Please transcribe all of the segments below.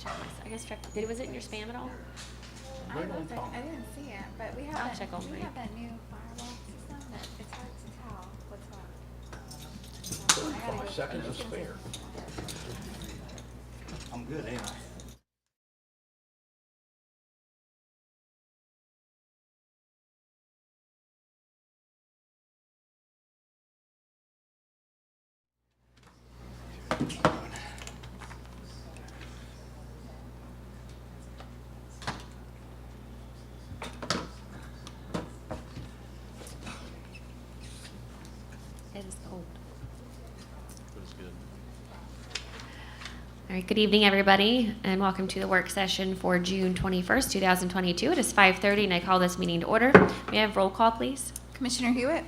check this. I guess check. Was it in your spam at all? I didn't see it, but we have I'll check over we it. have that new firewall system that it's hard to tell what's what. 35 seconds to spare. I'm good, ain't I? It is cold. Feels good. All right, good evening, everybody, and welcome to the work session for June 21st, 2022. It is 5:30, and I call this meeting to order. May I have roll call, please? Commissioner Hewitt,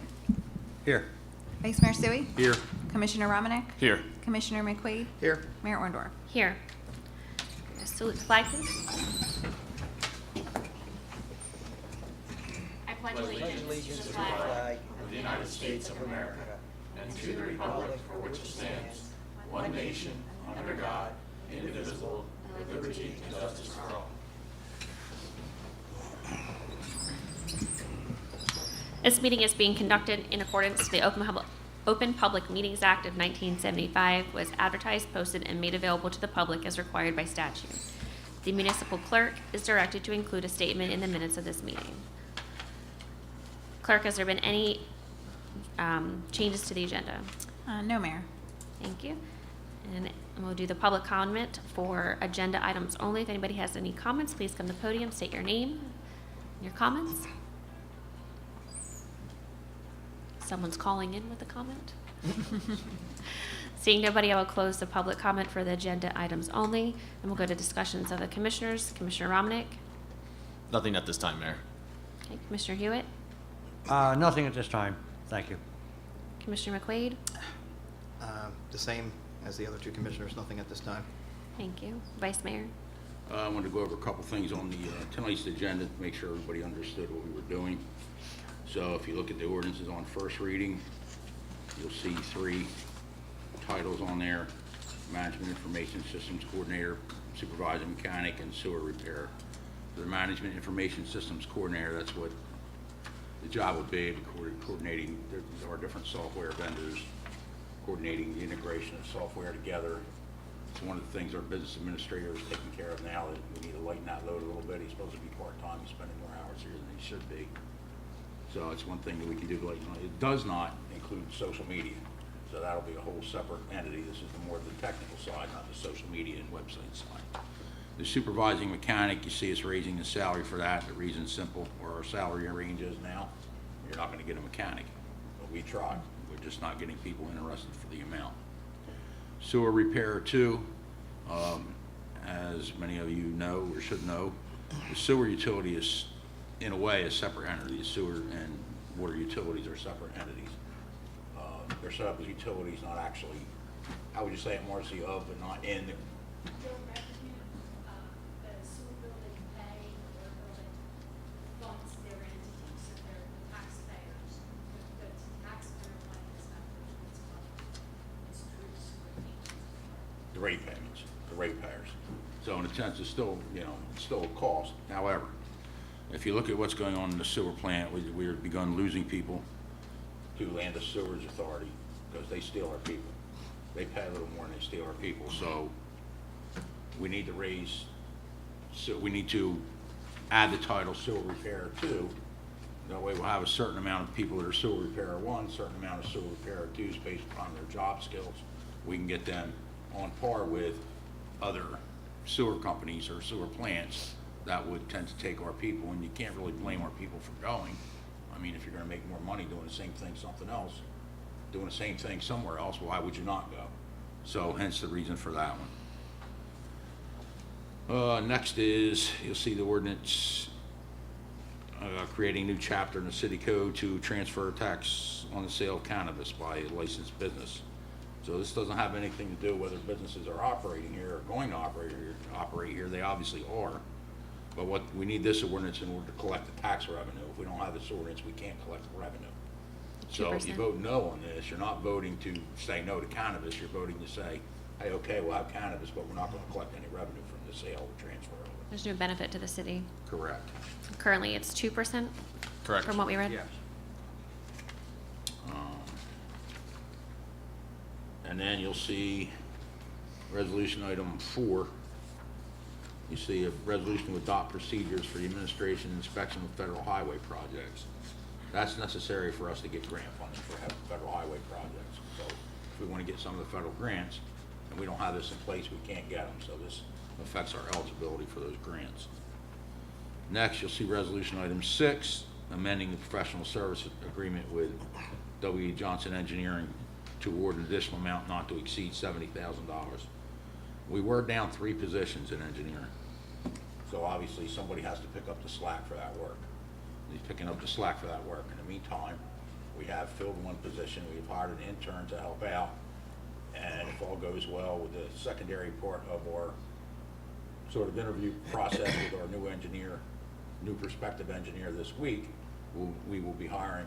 Here. Vice Mayor Suey, Here. Commissioner Romanek, Here. Commissioner McQuaid, Here. Mayor Orndorff. Here. Salute the flag, please. I pledge allegiance to the flag of the United States of America and to the republic for which it stands, one nation, under God, indivisible, with liberty and justice for all. This meeting is being conducted in accordance with the Open Public Meetings Act of 1975, was advertised, posted, and made available to the public as required by statute. The municipal clerk is directed to include a statement in the minutes of this meeting. Clerk, has there been any changes to the agenda? No, Mayor. Thank you. And we'll do the public comment for agenda items only. If anybody has any comments, please come to the podium, state your name, and your comments. Someone's calling in with a comment. Seeing nobody, I will close the public comment for the agenda items only, and we'll go to discussions of the commissioners. Commissioner Romanek. Nothing at this time, Mayor. Okay, Commissioner Hewitt. Nothing at this time. Thank you. Commissioner McQuaid. The same as the other two commissioners, nothing at this time. Thank you. Vice Mayor. I wanted to go over a couple things on the tonight's agenda to make sure everybody understood what we were doing. So if you look at the ordinances on first reading, you'll see 3 titles on there: Management Information Systems Coordinator, Supervising Mechanic, and Sewer Repair. The Management Information Systems Coordinator, that's what the job would be, coordinating our different software vendors, coordinating the integration of software together. It's one of the things our business administrator is taking care of now, that we need to lighten that load a little bit. He's supposed to be part-time, he's spending more hours here than he should be. So it's one thing that we can do to lighten. It does not include social media, so that'll be a whole separate entity. This is more of the technical side, not the social media and website side. The supervising mechanic, you see us raising the salary for that. The reason's simple, where our salary range is now, you're not gonna get a mechanic. But we tried. We're just not getting people interested for the amount. Sewer repair 2, as many of you know or should know, the sewer utility is, in a way, a separate entity. The sewer and water utilities are separate entities. They're set up as utilities, not actually, how would you say it, Marcy, of, but not in. Their revenue, the sewer building pay, their building funds their entities, so they're the taxpayers. The taxpayer money is not what's it's through the sewer payments. The rate payments, the ratepayers. So in a sense, it's still, it's still a cost. However, if you look at what's going on in the sewer plant, we've begun losing people to Land Sewage Authority because they steal our people. They pay a little more than they steal our people. So we need to we need to add the title sewer repair 2. That way we'll have a certain amount of people that are sewer repair 1, certain amount of sewer repair 2s based upon their job skills. We can get them on par with other sewer companies or sewer plants that would tend to take our people, and you can't really blame our people for going. I mean, if you're gonna make more money doing the same thing doing the same thing somewhere else, why would you not go? So hence the reason for that one. Next is, you'll see the ordinance creating a new chapter in the city code to transfer tax on the sale of cannabis by a licensed business. So this doesn't have anything to do whether businesses are operating here or going to operate here. They obviously are. But we need this ordinance in order to collect the tax revenue. If we don't have this ordinance, we can't collect the revenue. So if you 2%. vote no on this, you're not voting to say no to cannabis, you're voting to say hey, okay, we'll have cannabis, but we're not gonna collect any revenue from the sale or transfer of it. There's no benefit to the city. Correct. Currently, it's 2%? Correct. From what we read? Yes. And then you'll see resolution item 4. You see a resolution to adopt procedures for the administration and inspection of federal highway projects. That's necessary for us to get grant funding for federal highway projects. So if we want to get some of the federal grants, and we don't have this in place, we can't get them. So this affects our eligibility for those grants. Next, you'll see resolution item 6, amending the professional service agreement with W. Johnson Engineering to award an additional amount not to exceed $70,000. We were down 3 positions in engineering. So obviously, somebody has to pick up the slack for that work. He's picking up the slack for that work. In the meantime, we have filled 1 position. We've hired an intern to help out. And if all goes well with the secondary part of our sort of interview process with our new engineer, new prospective engineer this week, we will be hiring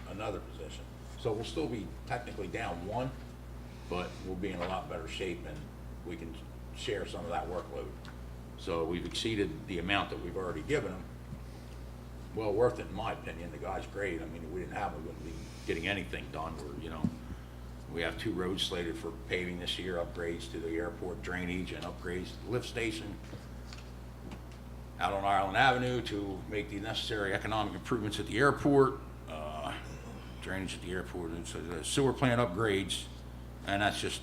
another position. So we'll still be technically down 1, but we'll be in a lot better shape and we can share some of that workload. So we've exceeded the amount that we've already given them. Well worth it in my opinion. The guy's great. I mean, if we didn't have him, we wouldn't be getting anything done. We have 2 roads slated for paving this year, upgrades to the airport drainage and upgrades to the lift station out on Ireland Avenue to make the necessary economic improvements at the airport, drainage at the airport, and so the sewer plant upgrades, and that's just,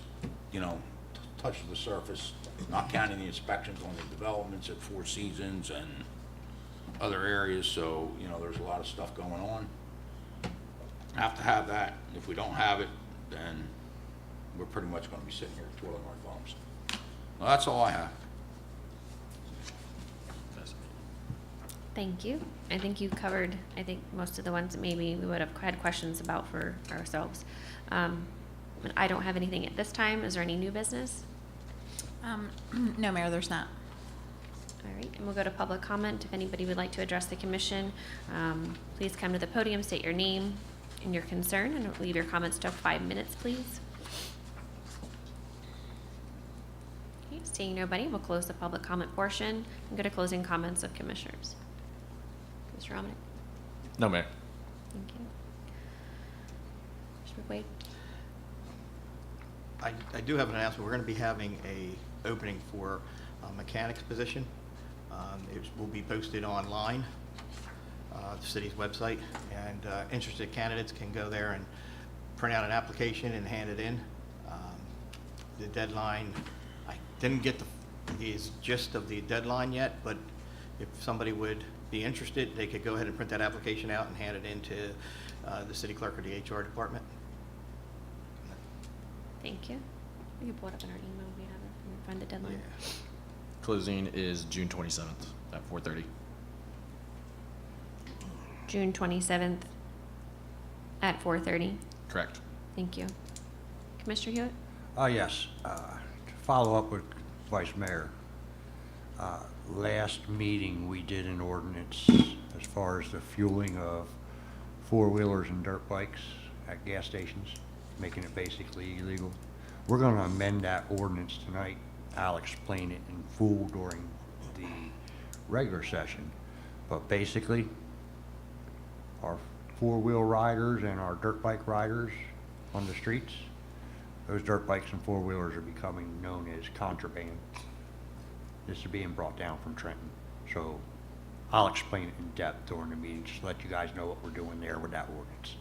touches the surface, not counting the inspections on the developments at Four Seasons and other areas. So, there's a lot of stuff going on. Have to have that. If we don't have it, then we're pretty much going to be sitting here twiddling our thumbs. Well, that's all I have. Thank you. I think you covered, most of the ones that maybe we would have had questions about for ourselves. I don't have anything at this time. Is there any new business? No, Mayor, there's not. All right, and we'll go to public comment. If anybody would like to address the commission, please come to the podium, state your name and your concern, and leave your comments to 5 minutes, please. Okay, seeing nobody, we'll close the public comment portion and go to closing comments of commissioners. Mr. Romanek? No, Mayor. Thank you. Mr. McQuaid? I do have an announcement. We're going to be having a opening for a mechanic's position. It will be posted online, the city's website, and interested candidates can go there and print out an application and hand it in. The deadline, I didn't get the gist of the deadline yet, but if somebody would be interested, they could go ahead and print that application out and hand it in to the city clerk or the HR department. Thank you. We can pull it up in our email if we have it and find the deadline. Yeah. Closing is June 27th at 4:30. June 27th at 4:30. Correct. Thank you. Commissioner Hewitt? Yes. To follow up with Vice Mayor, last meeting, we did an ordinance as far as the fueling of 4-wheelers and dirt bikes at gas stations, making it basically illegal. We're going to amend that ordinance tonight. I'll explain it in full during the regular session. But basically, our 4-wheel riders and our dirt bike riders on the streets, those dirt bikes and 4-wheelers are becoming known as contraband. This is being brought down from Trenton. So I'll explain it in depth during the meeting, just to let you guys know what we're doing there with that ordinance.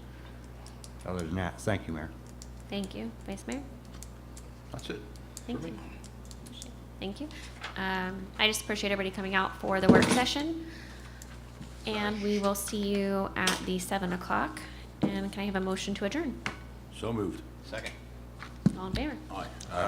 Other than that, thank you, Mayor. Thank you. Vice Mayor? That's it. Thank you. Thank you. I just appreciate everybody coming out for the work session. And we will see you at the 7 o'clock. And can I have a motion to adjourn? So moved. Second. All in favor? Aye.